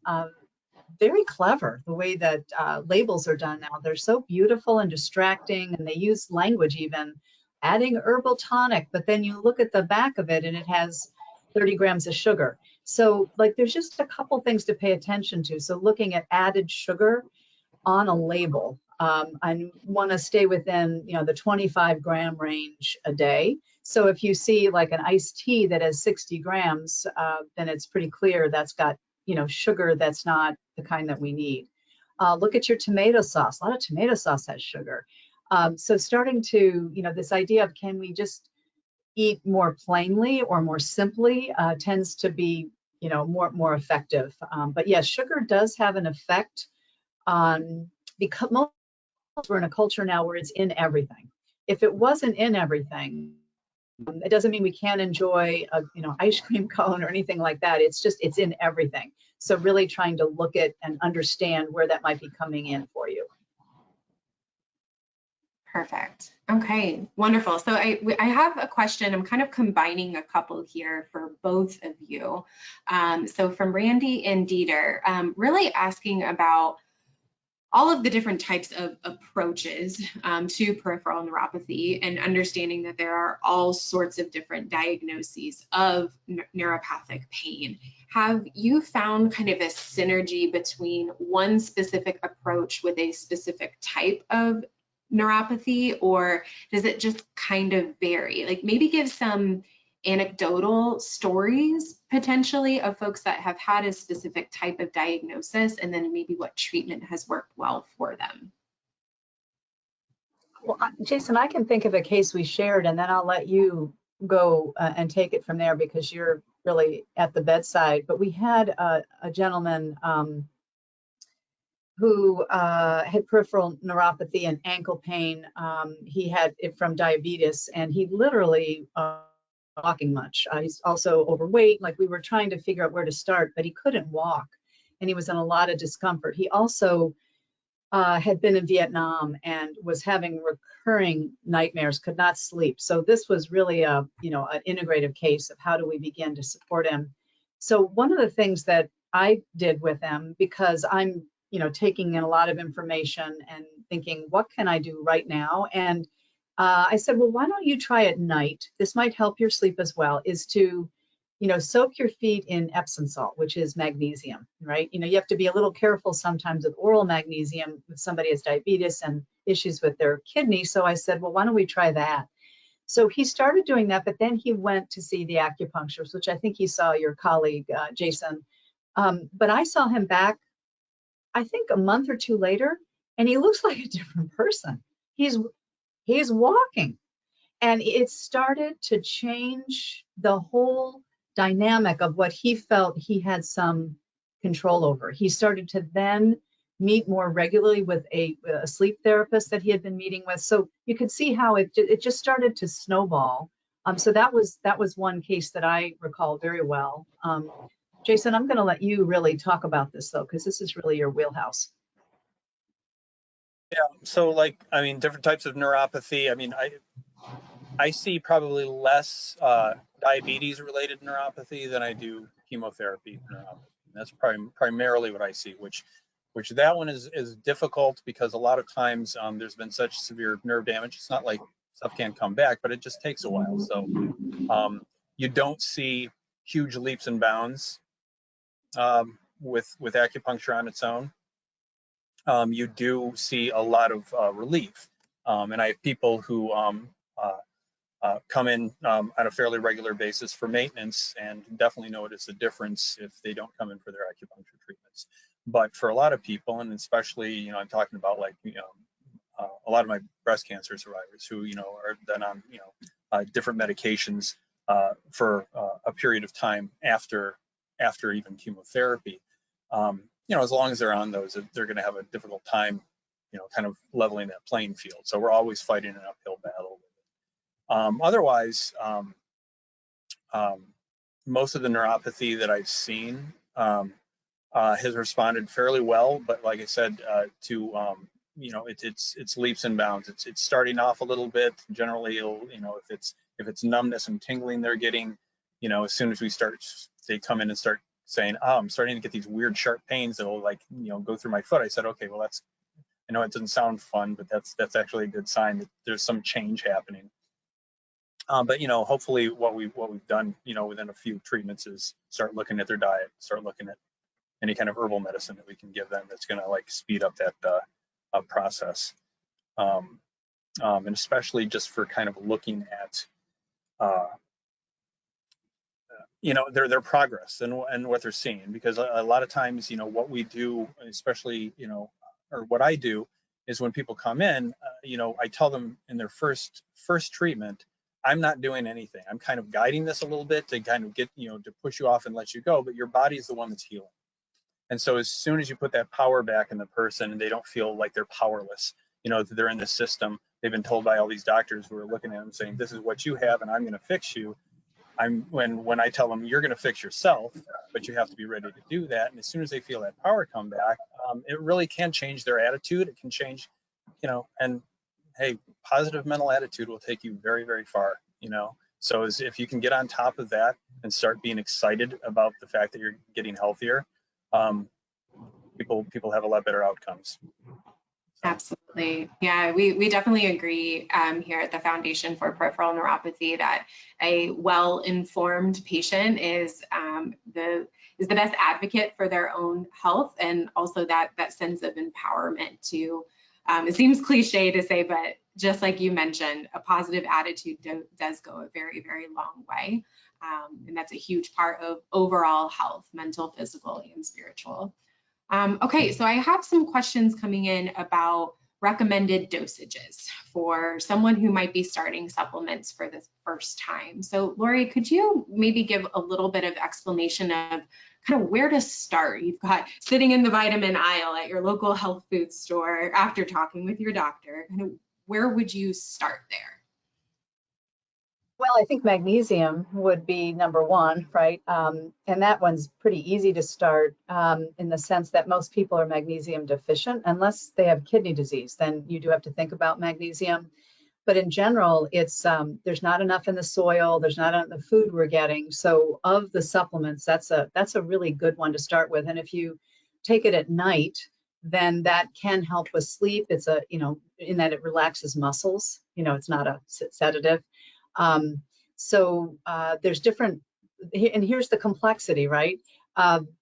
very clever the way that labels are done now. They're so beautiful and distracting, and they use language even adding herbal tonic, but then you look at the back of it and it has 30 grams of sugar. So like there's just a couple things to pay attention to. So looking at added sugar on a label, I want to stay within the 25-gram range a day. So if you see like an iced tea that has 60 grams, then it's pretty clear that's got sugar that's not the kind that we need. Look at your tomato sauce. A lot of tomato sauce has sugar. So starting to, this idea of can we just eat more plainly or more simply tends to be, more effective. But yes, sugar does have an effect on, because most we're in a culture now where it's in everything. If it wasn't in everything, it doesn't mean we can't enjoy a ice cream cone or anything like that. It's in everything. So really trying to look at and understand where that might be coming in for you. Perfect. Okay, wonderful. So I have a question. I'm kind of combining a couple here for both of you. So from Randy and Dieter, really asking about all of the different types of approaches to peripheral neuropathy, and understanding that there are all sorts of different diagnoses of neuropathic pain. Have you found kind of a synergy between one specific approach with a specific type of neuropathy, or does it just kind of vary? Like maybe give some anecdotal stories potentially of folks that have had a specific type of diagnosis, and then maybe what treatment has worked well for them. Well, Jason, I can think of a case we shared, and then I'll let you go and take it from there because you're really at the bedside. But we had a gentleman who had peripheral neuropathy and ankle pain. He had it from diabetes, and he literally walking much. He's also overweight. Like we were trying to figure out where to start, but he couldn't walk, and he was in a lot of discomfort. He also had been in Vietnam and was having recurring nightmares, could not sleep. So this was really an integrative case of how do we begin to support him. So one of the things that I did with him, because I'm taking in a lot of information and thinking, what can I do right now? And I said, well, why don't you try at night? This might help your sleep as well, is to soak your feet in Epsom salt, which is magnesium, right? You have to be a little careful sometimes with oral magnesium if somebody has diabetes and issues with their kidney. So I said, well, why don't we try that? So he started doing that, but then he went to see the acupuncturist, which I think he saw your colleague, Jason. But I saw him back, I think a month or two later, and he looks like a different person. He's walking. And it started to change the whole dynamic of what he felt he had some control over. He started to then meet more regularly with a sleep therapist that he had been meeting with. So you could see how it just started to snowball. So that was one case that I recall very well. Jason, I'm going to let you really talk about this though, because this is really your wheelhouse. Yeah, so different types of neuropathy. I see probably less diabetes-related neuropathy than I do chemotherapy neuropathy. And that's primarily what I see, which that one is difficult because a lot of times there's been such severe nerve damage. It's not like stuff can't come back, but it just takes a while. So you don't see huge leaps and bounds with acupuncture on its own. You do see a lot of relief. And I have people who come in on a fairly regular basis for maintenance and definitely notice a difference if they don't come in for their acupuncture treatments. But for a lot of people, and especially, I'm talking about a lot of my breast cancer survivors who, are then on, different medications for a period of time after even chemotherapy. As long as they're on those, they're going to have a difficult time, kind of leveling that playing field. So we're always fighting an uphill battle. Otherwise, most of the neuropathy that I've seen has responded fairly well, but like I said, it's leaps and bounds. It's starting off a little bit. Generally, if it's numbness and tingling they're getting, as soon as they come in and start saying, oh, I'm starting to get these weird sharp pains that will go through my foot. I said, okay, well I know it doesn't sound fun, but that's actually a good sign that there's some change happening. But hopefully what we've done, within a few treatments is start looking at their diet, start looking at any kind of herbal medicine that we can give them that's going to speed up that process, and especially just for kind of looking at their progress and what they're seeing, because a lot of times what we do, especially or what I do, is when people come in, I tell them in their first treatment, I'm not doing anything. I'm kind of guiding this a little bit to kind of get, to push you off and let you go, but your body is the one that's healing. And so as soon as you put that power back in the person and they don't feel like they're powerless, they're in the system, they've been told by all these doctors who are looking at them saying, this is what you have and I'm going to fix you. When I tell them you're going to fix yourself, but you have to be ready to do that. And as soon as they feel that power come back, it really can change their attitude. It can change, and hey, positive mental attitude will take you very, very far, So if you can get on top of that and start being excited about the fact that you're getting healthier, people have a lot better outcomes. Absolutely. Yeah, we definitely agree here at the Foundation for Peripheral Neuropathy that a well-informed patient is the best advocate for their own health, and also that sense of empowerment to, it seems cliche to say, but just like you mentioned, a positive attitude does go a very, very long way. And that's a huge part of overall health, mental, physical, and spiritual. Okay, so I have some questions coming in about recommended dosages for someone who might be starting supplements for the first time. So Lori, could you maybe give a little bit of explanation of kind of where to start? You've got sitting in the vitamin aisle at your local health food store after talking with your doctor, kind of where would you start there? Well, I think magnesium would be number one, right? And that one's pretty easy to start in the sense that most people are magnesium deficient, unless they have kidney disease, then you do have to think about magnesium. But in general, it's there's not enough in the soil, there's not enough in the food we're getting. So of the supplements, that's a really good one to start with. And if you take it at night, then that can help with sleep. It's in that it relaxes muscles. It's not a sedative. So there's different, and here's the complexity, right?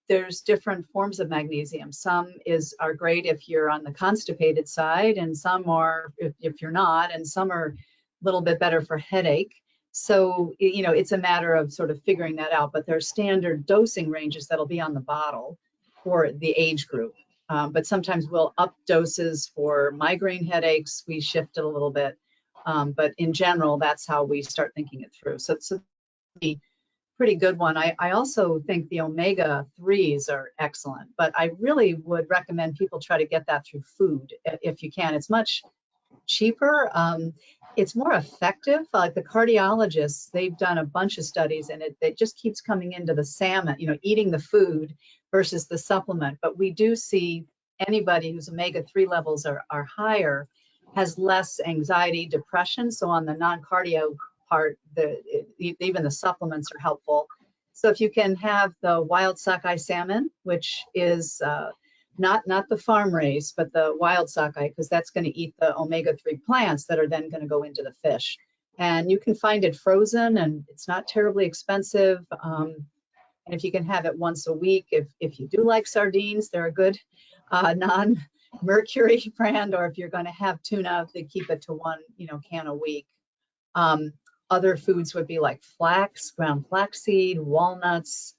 There's different forms of magnesium. Some are great if you're on the constipated side, and some are if you're not, and some are a little bit better for headache. So, it's a matter of sort of figuring that out, but there are standard dosing ranges that'll be on the bottle for the age group. But sometimes we'll up doses for migraine headaches. We shift it a little bit. But in general, that's how we start thinking it through. So it's a pretty good one. I also think the omega-3s are excellent, but I really would recommend people try to get that through food if you can. It's much cheaper. It's more effective. Like the cardiologists, they've done a bunch of studies, and it just keeps coming into the salmon, eating the food versus the supplement. But we do see anybody whose omega-3 levels are higher has less anxiety, depression. So on the non-cardio part, even the supplements are helpful. So if you can have the wild sockeye salmon, which is not the farm raised, but the wild sockeye, because that's going to eat the omega-3 plants that are then going to go into the fish. And you can find it frozen, and it's not terribly expensive. And if you can have it once a week, if you do like sardines, they're a good non-mercury brand, or if you're going to have tuna, they keep it to one can a week. Other foods would be like flax, ground flaxseed, walnuts.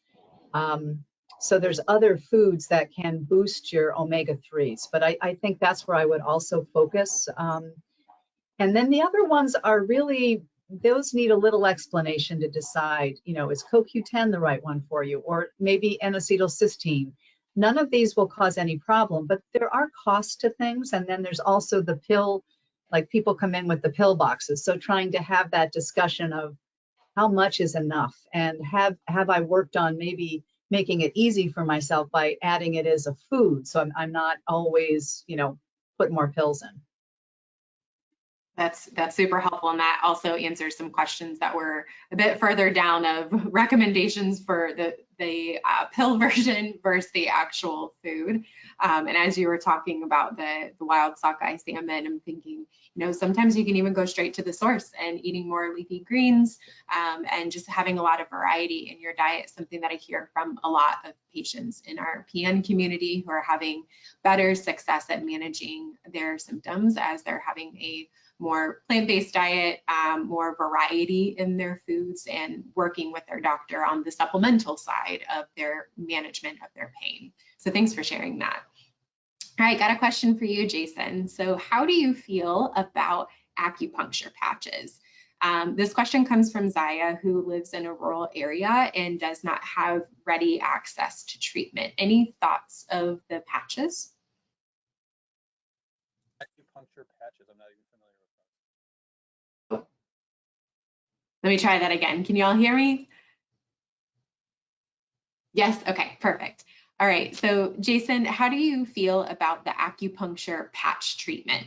So there's other foods that can boost your omega-3s, but I think that's where I would also focus. And then the other ones are really, those need a little explanation to decide, is CoQ10 the right one for you, or maybe N-acetylcysteine. None of these will cause any problem, but there are costs to things. And then there's also the pill, like people come in with the pill boxes. So trying to have that discussion of how much is enough, and have I worked on maybe making it easy for myself by adding it as a food. So I'm not always, put more pills in. That's super helpful, and that also answers some questions that were a bit further down of recommendations for the pill version versus the actual food. And as you were talking about the wild sockeye salmon, I'm thinking, sometimes you can even go straight to the source and eating more leafy greens and just having a lot of variety in your diet, something that I hear from a lot of patients in our PN community who are having better success at managing their symptoms as they're having a more plant-based diet, more variety in their foods, and working with their doctor on the supplemental side of their management of their pain. So thanks for sharing that. All right, got a question for you, Jason. So how do you feel about acupuncture patches? This question comes from Zaya, who lives in a rural area and does not have ready access to treatment. Any thoughts of the patches? Acupuncture patches, I'm not even familiar with those. Let me try that again. Can you all hear me? Yes, okay, perfect. All right, so Jason, how do you feel about the acupuncture patch treatment?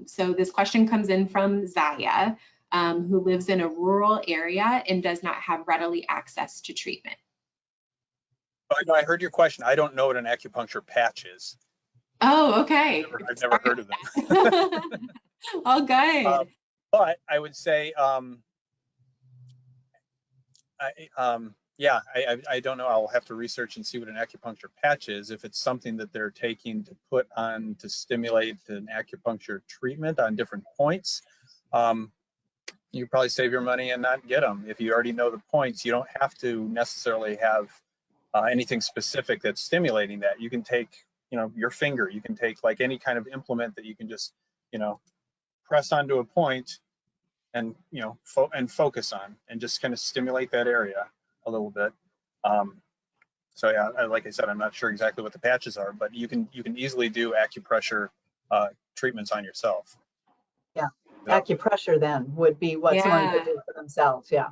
So this question comes in from Zaya, who lives in a rural area and does not have readily access to treatment. No, I heard your question. I don't know what an acupuncture patch is. Oh, okay. I've never heard of them. All good. But I would say, yeah, I don't know. I'll have to research and see what an acupuncture patch is. If it's something that they're taking to put on to stimulate an acupuncture treatment on different points, you probably save your money and not get them. If you already know the points, you don't have to necessarily have anything specific that's stimulating that. You can take, your finger. You can take like any kind of implement that you can just, press onto a point and focus on and just kind of stimulate that area a little bit. So yeah, like I said, I'm not sure exactly what the patches are, but you can easily do acupressure treatments on yourself. Yeah, acupressure then would be what someone could do for themselves. Yeah.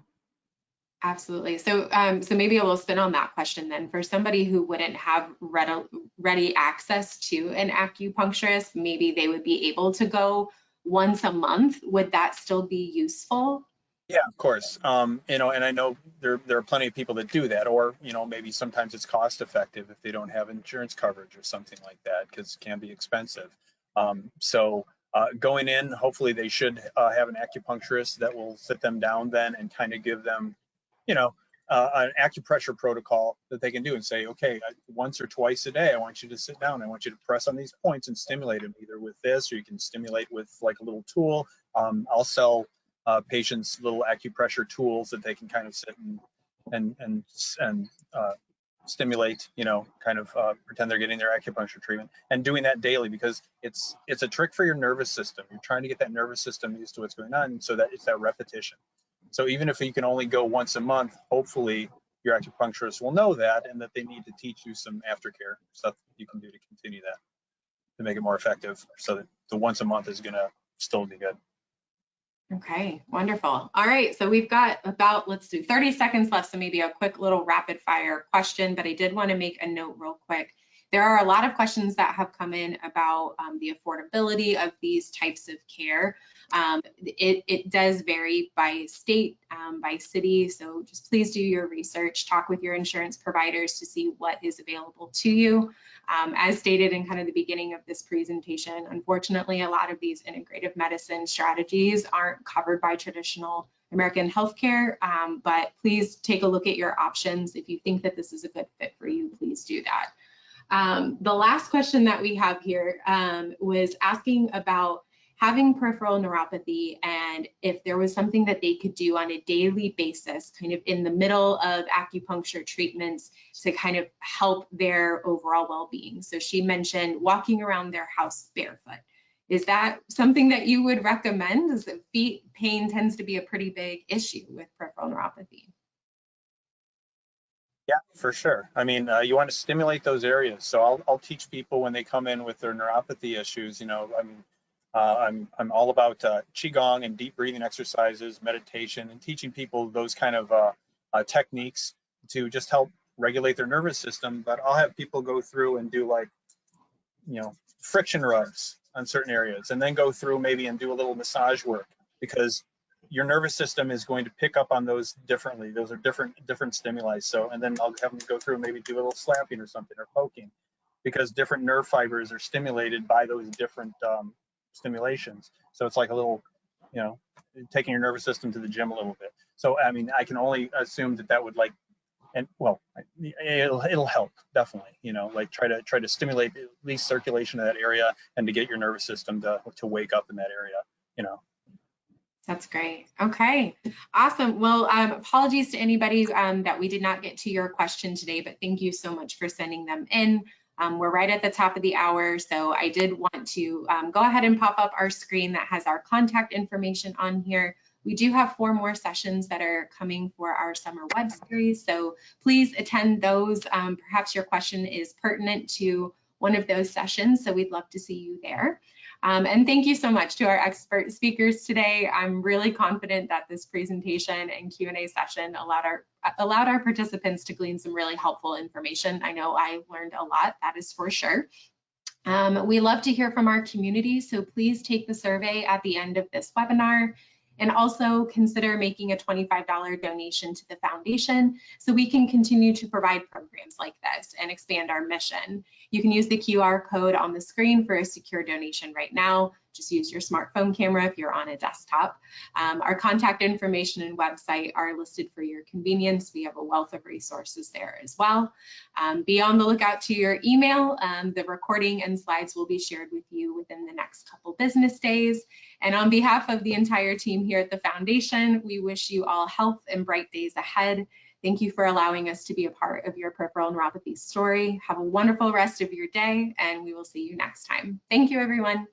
Absolutely. So, so maybe a little spin on that question then. For somebody who wouldn't have ready access to an acupuncturist, maybe they would be able to go once a month. Would that still be useful? Yeah, of course. And I know there are plenty of people that do that, or maybe sometimes it's cost effective if they don't have insurance coverage or something like that, because it can be expensive. So going in, hopefully they should have an acupuncturist that will sit them down then and kind of give them, an acupressure protocol that they can do and say, okay, once or twice a day, I want you to sit down. I want you to press on these points and stimulate them either with this, or you can stimulate with like a little tool. I'll sell patients little acupressure tools that they can kind of sit and stimulate, kind of pretend they're getting their acupuncture treatment, and doing that daily, because it's a trick for your nervous system. You're trying to get that nervous system used to what's going on, so that it's that repetition. So even if you can only go once a month, hopefully your acupuncturist will know that, and that they need to teach you some aftercare stuff you can do to continue that, to make it more effective, so that the once a month is going to still be good. Okay, wonderful. All right, so we've got about, let's do 30 seconds left, so maybe a quick little rapid fire question, but I did want to make a note real quick. There are a lot of questions that have come in about the affordability of these types of care. It does vary by state, by city, so just please do your research, talk with your insurance providers to see what is available to you. As stated in kind of the beginning of this presentation, unfortunately, a lot of these integrative medicine strategies aren't covered by traditional American healthcare, but please take a look at your options. If you think that this is a good fit for you, please do that. The last question that we have here was asking about having peripheral neuropathy and if there was something that they could do on a daily basis, kind of in the middle of acupuncture treatments, to kind of help their overall well-being. So she mentioned walking around their house barefoot. Is that something that you would recommend? As feet pain tends to be a pretty big issue with peripheral neuropathy. Yeah, for sure. I mean, you want to stimulate those areas. So I'll teach people when they come in with their neuropathy issues. I'm all about qigong and deep breathing exercises, meditation, and teaching people those kind of techniques to just help regulate their nervous system. But I'll have people go through and do like, friction rubs on certain areas, and then go through maybe and do a little massage work, because your nervous system is going to pick up on those differently. Those are different stimuli. So, and then I'll have them go through and maybe do a little slapping or something, or poking, because different nerve fibers are stimulated by those different stimulations. So it's like a little, taking your nervous system to the gym a little bit. So, I mean, I can only assume that would like, and well, it'll help definitely, like try to stimulate at least circulation of that area, and to get your nervous system to wake up in that area, That's great. Okay, awesome. Well, apologies to anybody that we did not get to your question today, but thank you so much for sending them in. We're right at the top of the hour, so I did want to go ahead and pop up our screen that has our contact information on here. We do have 4 more sessions that are coming for our summer web series, so please attend those. Perhaps your question is pertinent to one of those sessions, so we'd love to see you there. And thank you so much to our expert speakers today. I'm really confident that this presentation and Q&A session allowed our participants to glean some really helpful information. I know I learned a lot, that is for sure. We love to hear from our community, so please take the survey at the end of this webinar, and also consider making a $25 donation to the foundation so we can continue to provide programs like this and expand our mission. You can use the QR code on the screen for a secure donation right now. Just use your smartphone camera if you're on a desktop. Our contact information and website are listed for your convenience. We have a wealth of resources there as well. Be on the lookout to your email. The recording and slides will be shared with you within the next couple business days. And on behalf of the entire team here at the Foundation, we wish you all health and bright days ahead. Thank you for allowing us to be a part of your peripheral neuropathy story. Have a wonderful rest of your day, and we will see you next time. Thank you, everyone.